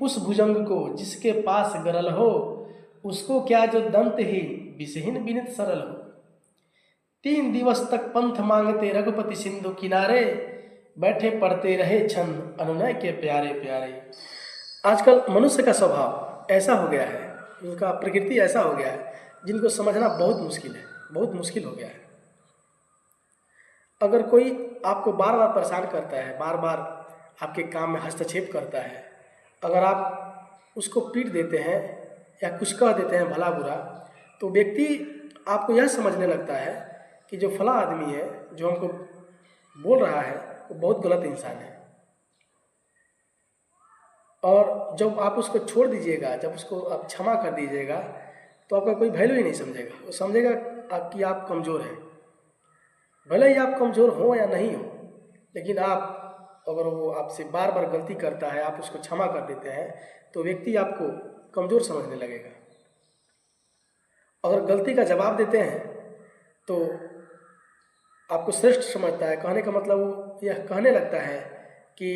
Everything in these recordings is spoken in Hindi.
उस भुजंग को जिसके पास गरल हो, उसको क्या जो दंत ही विषहीन विनित सरल हो। 3 दिवस तक पंथ मांगते रघुपति सिंधु किनारे, बैठे पढ़ते रहे छंद अनुनय के प्यारे प्यारे। आजकल मनुष्य का स्वभाव ऐसा हो गया है, उनका प्रकृति ऐसा हो गया है, जिनको समझना बहुत मुश्किल है, बहुत मुश्किल हो गया है। अगर कोई आपको बार बार परेशान करता है, बार बार आपके काम में हस्तक्षेप करता है, अगर आप उसको पीट देते हैं या कुछ कह देते हैं भला बुरा, तो व्यक्ति आपको यह समझने लगता है कि जो फला आदमी है, जो हमको बोल रहा है, वो बहुत गलत इंसान है। और जब आप उसको छोड़ दीजिएगा, जब उसको आप क्षमा कर दीजिएगा, तो आपका कोई वैल्यू ही नहीं समझेगा। वो समझेगा कि आप कमज़ोर हैं। भले ही आप कमज़ोर हो या नहीं हो, लेकिन आप अगर वो आपसे बार बार गलती करता है, आप उसको क्षमा कर देते हैं, तो व्यक्ति आपको कमज़ोर समझने लगेगा। अगर गलती का जवाब देते हैं तो आपको श्रेष्ठ समझता है। कहने का मतलब वो यह कहने लगता है कि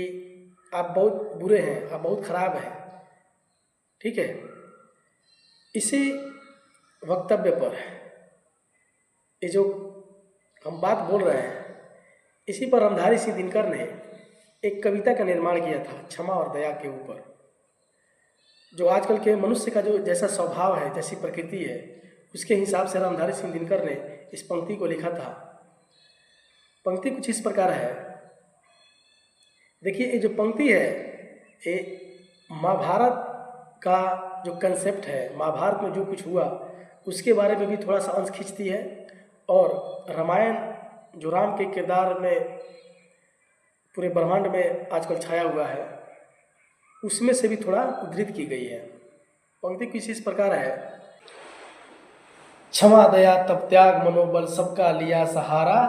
आप बहुत बुरे हैं, आप बहुत खराब हैं। ठीक है, इसी वक्तव्य पर ये जो हम बात बोल रहे हैं, इसी पर रामधारी सिंह दिनकर ने एक कविता का निर्माण किया था क्षमा और दया के ऊपर। जो आजकल के मनुष्य का जो जैसा स्वभाव है, जैसी प्रकृति है, उसके हिसाब से रामधारी सिंह दिनकर ने इस पंक्ति को लिखा था। पंक्ति कुछ इस प्रकार है। देखिए, ये जो पंक्ति है, ये महाभारत का जो कंसेप्ट है, महाभारत में जो कुछ हुआ उसके बारे में भी थोड़ा सा अंश खींचती है, और रामायण जो राम के किरदार में पूरे ब्रह्मांड में आजकल छाया हुआ है, उसमें से भी थोड़ा उद्धृत की गई है। पंक्ति कुछ इस प्रकार है। क्षमा दया तप त्याग मनोबल सबका लिया सहारा,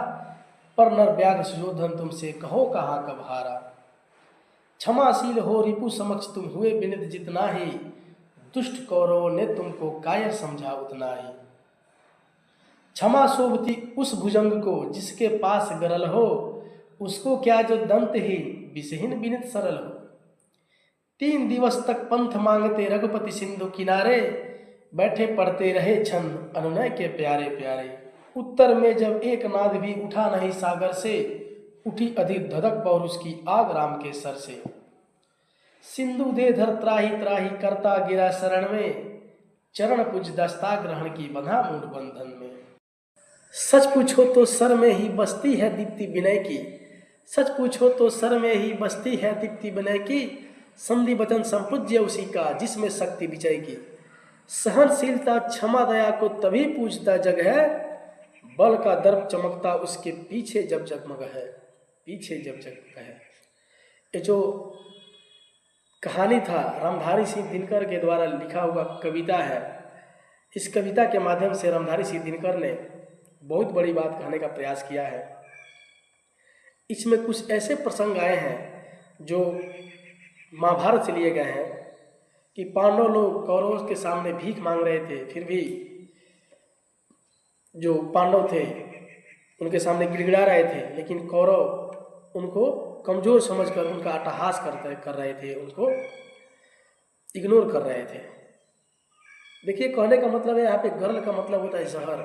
पर नर व्याघ्र सुयोधन तुमसे कहो कहाँ कब हारा। क्षमाशील हो रिपु समक्ष तुम हुए विनित जितना ही, दुष्ट कौरवों ने तुमको कायर समझा उतना ही। क्षमा शोभती उस भुजंग को जिसके पास गरल हो, उसको क्या जो दंत ही विषहीन विनित सरल हो। 3 दिवस तक पंथ मांगते रघुपति सिंधु किनारे, बैठे पढ़ते रहे छंद अनुनय के प्यारे प्यारे। उत्तर में जब एक नाद भी उठा नहीं सागर से, उठी अधिक धधक पौरुष की आग राम के सर से। सिंधु दे धर त्राही त्राही करता गिरा शरण में, चरण पूज दस्ता ग्रहण की बंधा मूड बंधन में। सच पूछो तो सर में ही बसती है दीप्ति विनय की, सच पूछो तो सर में ही बसती है दीप्ति विनय की। संधि वचन संपूज्य उसी का जिसमें शक्ति विजय की। सहनशीलता क्षमा दया को तभी पूजता जग है, बल का दर्प चमकता उसके पीछे जब जगमग है, पीछे जब जगमग है। ये जो कहानी था रामधारी सिंह दिनकर के द्वारा लिखा हुआ कविता है। इस कविता के माध्यम से रामधारी सिंह दिनकर ने बहुत बड़ी बात कहने का प्रयास किया है। इसमें कुछ ऐसे प्रसंग आए हैं जो महाभारत से लिए गए हैं कि पांडव लोग कौरवों के सामने भीख मांग रहे थे, फिर भी जो पांडव थे उनके सामने गिड़गिड़ा रहे थे, लेकिन कौरव उनको कमज़ोर समझकर उनका अट्टहास कर रहे थे, उनको इग्नोर कर रहे थे। देखिए, कहने का मतलब है, यहाँ पे गरल का मतलब होता है जहर,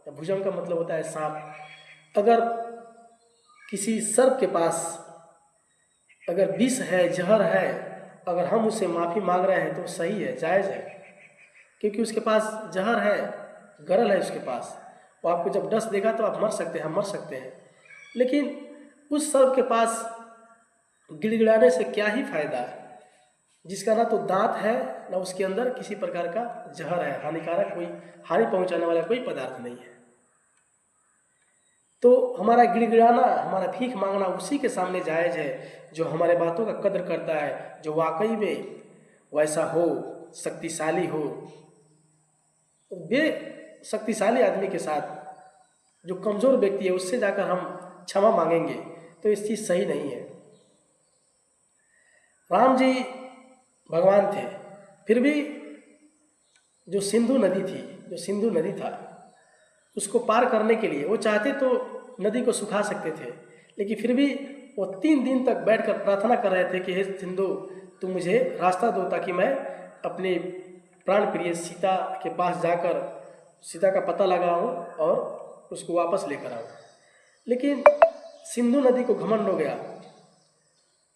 या भुजंग का मतलब होता है सांप। अगर किसी सर्प के पास अगर विष है, जहर है, अगर हम उससे माफ़ी मांग रहे हैं तो सही है, जायज़ है, क्योंकि उसके पास जहर है, गरल है उसके पास। वो आपको जब डस देगा तो आप मर सकते हैं, हम मर सकते हैं। लेकिन उस सर्प के पास गिड़गिड़ाने से क्या ही फायदा है, जिसका ना तो दांत है, ना उसके अंदर किसी प्रकार का जहर है, हानिकारक कोई हानि पहुंचाने वाला कोई पदार्थ नहीं है। तो हमारा गिड़गिड़ाना, हमारा भीख मांगना उसी के सामने जायज़ है जो हमारे बातों का कद्र करता है, जो वाकई में वैसा हो, शक्तिशाली हो। शक्तिशाली आदमी के साथ जो कमज़ोर व्यक्ति है उससे जाकर हम क्षमा मांगेंगे तो इस चीज़ सही नहीं है। राम जी भगवान थे, फिर भी जो सिंधु नदी थी, जो सिंधु नदी था, उसको पार करने के लिए वो चाहते तो नदी को सुखा सकते थे, लेकिन फिर भी वो 3 दिन तक बैठकर प्रार्थना कर रहे थे कि हे सिंधु, तुम मुझे रास्ता दो ताकि मैं अपने प्राण प्रिय सीता के पास जाकर सीता का पता लगाऊं और उसको वापस लेकर आऊं। लेकिन सिंधु नदी को घमंड हो गया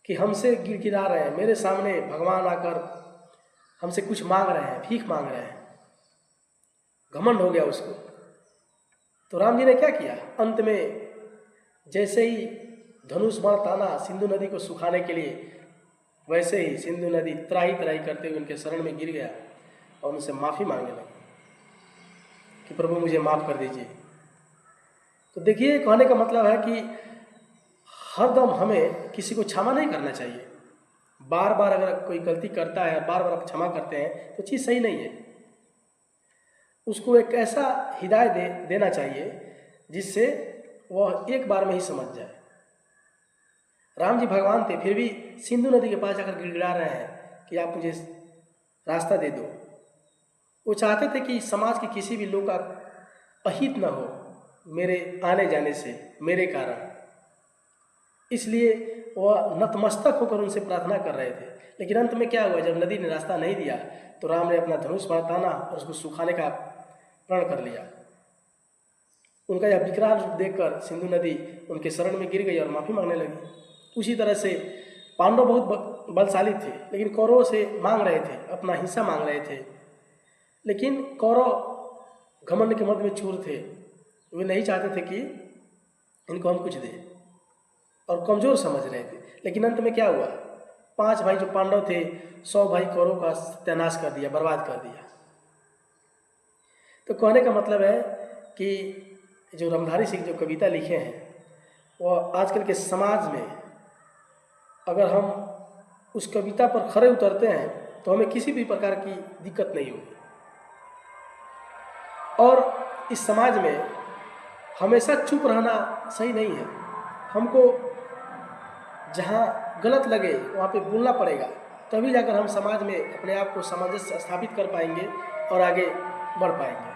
कि हमसे गिड़गिड़ा रहे हैं, मेरे सामने भगवान आकर हमसे कुछ मांग रहे हैं, भीख मांग रहे हैं, घमंड हो गया उसको। तो राम जी ने क्या किया, अंत में जैसे ही धनुष बाण ताना सिंधु नदी को सुखाने के लिए, वैसे ही सिंधु नदी त्राही त्राही करते हुए उनके शरण में गिर गया और उनसे माफ़ी मांगने लगा कि प्रभु मुझे माफ़ कर दीजिए। तो देखिए, कहने का मतलब है कि हरदम हमें किसी को क्षमा नहीं करना चाहिए। बार बार अगर कोई गलती करता है, बार बार आप क्षमा करते हैं तो चीज़ सही नहीं है। उसको एक ऐसा हिदायत देना चाहिए जिससे वह एक बार में ही समझ जाए। राम जी भगवान थे, फिर भी सिंधु नदी के पास जाकर गिड़गिड़ा रहे हैं कि आप मुझे रास्ता दे दो। वो चाहते थे कि समाज के किसी भी लोग का अहित न हो मेरे आने जाने से, मेरे कारण। इसलिए वह नतमस्तक होकर उनसे प्रार्थना कर रहे थे। लेकिन अंत में क्या हुआ, जब नदी ने रास्ता नहीं दिया तो राम ने अपना धनुष बाण ताना और उसको सुखाने का प्रण कर लिया। उनका यह विकराल रूप देखकर सिंधु नदी उनके शरण में गिर गई और माफ़ी मांगने लगी। उसी तरह से पांडव बहुत बलशाली थे, लेकिन कौरवों से मांग रहे थे, अपना हिस्सा मांग रहे थे। लेकिन कौरव घमंड के मध्य में चूर थे, वे नहीं चाहते थे कि इनको हम कुछ दें और कमज़ोर समझ रहे थे। लेकिन अंत में क्या हुआ, 5 भाई जो पांडव थे 100 भाई कौरवों का सत्यानाश कर दिया, बर्बाद कर दिया। तो कहने का मतलब है कि जो रामधारी सिंह जो कविता लिखे हैं, वह आजकल के समाज में अगर हम उस कविता पर खरे उतरते हैं तो हमें किसी भी प्रकार की दिक्कत नहीं होगी। और इस समाज में हमेशा चुप रहना सही नहीं है। हमको जहाँ गलत लगे वहाँ पे बोलना पड़ेगा, तभी जाकर हम समाज में अपने आप को सामंजस्य स्थापित कर पाएंगे और आगे बढ़ पाएंगे।